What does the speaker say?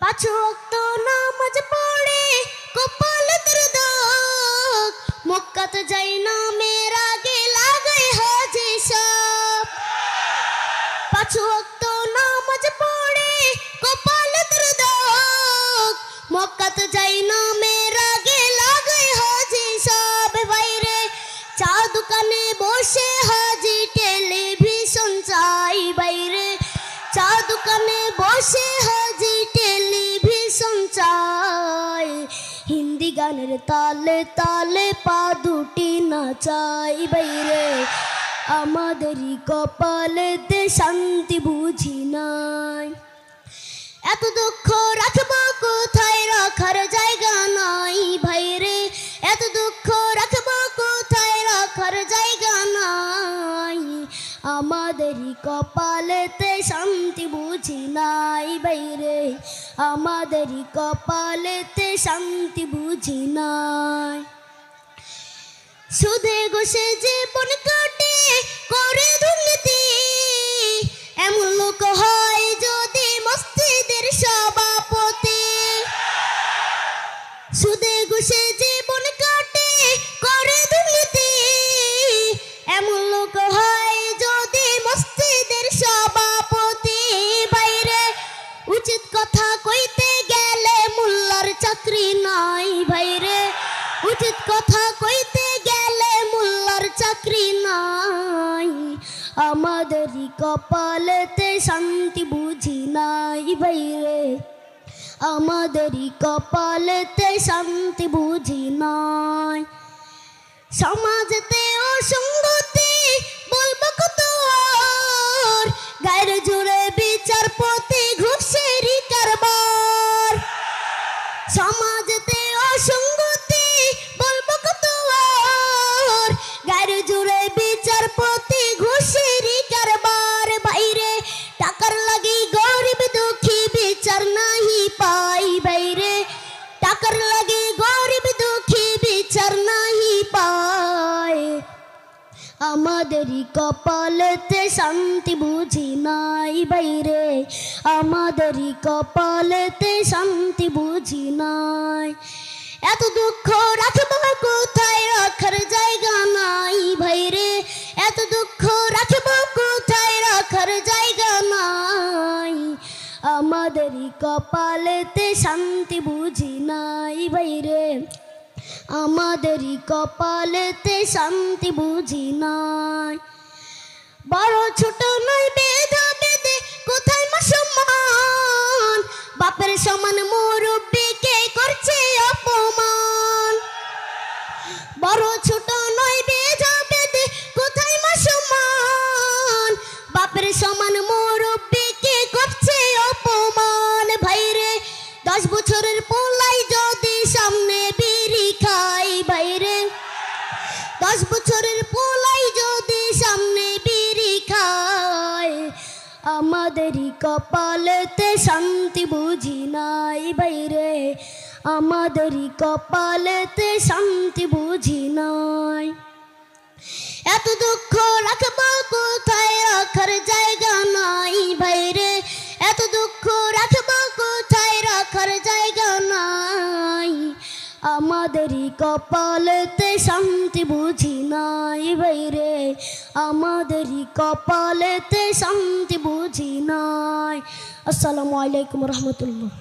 পাঁচ ওয়াক্ত নামাজ পড়ে কপালে তোর দাগ, মক্কাতে যাই না মেয়ের আগে লাগাই হাজি সাহেব। পাঁচ ওয়াক্ত নামাজ পড়ে কপালে তোর দাগ, মক্কাতে যাই না মেয়ের আগে লাগাই হাজি সাহেব। বাইরে চা দোকানে বসে হাজি টেলিভিশন চাই, বাইরে চা দোকানে বসে হাজি টেলিভিশন চাই। হিন্দি গানের তালে তালে পা দুটি নাচাই, বাইরে আমাদেরই কপালেতে শান্তি বুঝি নাই। এত দুঃখ রাখবো কোথায়, রাখার জায়গা নাই ভাইরে, এত দুঃখ রাখবো কোথায়, রাখার জায়গা নাই। আমাদেরই কপালেতে শান্তি বুঝি নাই বাইরে, আমাদেরই কপালেতে শান্তি বুঝি নাই। সুদে ঘুষে জীবন কাটে করে দুর্নীতি, এমন লোক হয় যদি মসজিদের সভাপতি। সুদে ঘুষে জীবন কাটে করে দুর্নীতি, এমন লোক হয় যদি মসজিদের সভাপতি। বাইরে উচিত কথা কইতে গেলে মোল্লার চাকরি নাই, ভাইরে উচিত কথা কইতে গেলে মোল্লার চাকরি নাই। আমাদেরই কপালেতে শান্তি বুঝি নাই বাইরে, আমাদেরই কপালেতে শান্তি বুঝি নাই। সমাজেতে অসঙ্গতি বলবো কত আর, গায়ের জোরে বিচারপতি ঘুষেরই কারবার। সমাজেতে অসঙ্গতি বলবো কত আর, গায়ের জোরে বিচারপতি ঘুষেরই কারবার। বাইরে টাকার লাগি গরিব দুঃখী বিচার নাহি পাই, বাইরে টাকার লাগি গরিব দুঃখী বিচার নাহি পায়। আমাদেরই কপালেতে শান্তি বুঝি নাই বাইরে, আমাদেরই কপালেতে শান্তি বুঝি নাই। এত দুঃখ রাখবো কোথায়, রাখার জায়গা নাই ভাইরে, এত দুঃখ রাখবো কোথায়, রাখার জায়গা নাই। আমাদেরই কপালেতে শান্তি বুঝি নাই বাইরে, আমাদেরই কপালেতে শান্তি বুঝি নাই। বড় ছোট নয় বেধা বেদে কোথায় মা সম্মান, বাপের সমান মুরব্বিকে করছে অপমান। বড় ছোট নয় বেধা বেদে কোথায় মা সম্মান, বাপের সমান মুরব্বিকে করছে অপমান। ভাইরে 10 বছরের পোলাই যদি সামনে বিড়ি খাই, ভাইরে 10 বছরের পোলাই যদি সামনে বিড়ি খায়। আমাদেরই কপালেতে শান্তি বুঝি নাই বাইরে, আমাদেরই কপালেতে শান্তি বুঝি নাই। এত দুঃখ রাখবো কোথায়, রাখার জায়গা নাই ভাইরে, এত দুঃখ রাখবো কোথায়, রাখার জায়গা নাই। আমাদেরই কপালেতে শান্তি বুঝি নাই বাইরে, আমাদেরই কপালেতে শান্তি বুঝি নাই। আসসালামু আলাইকুম রহমতুল্লাহ।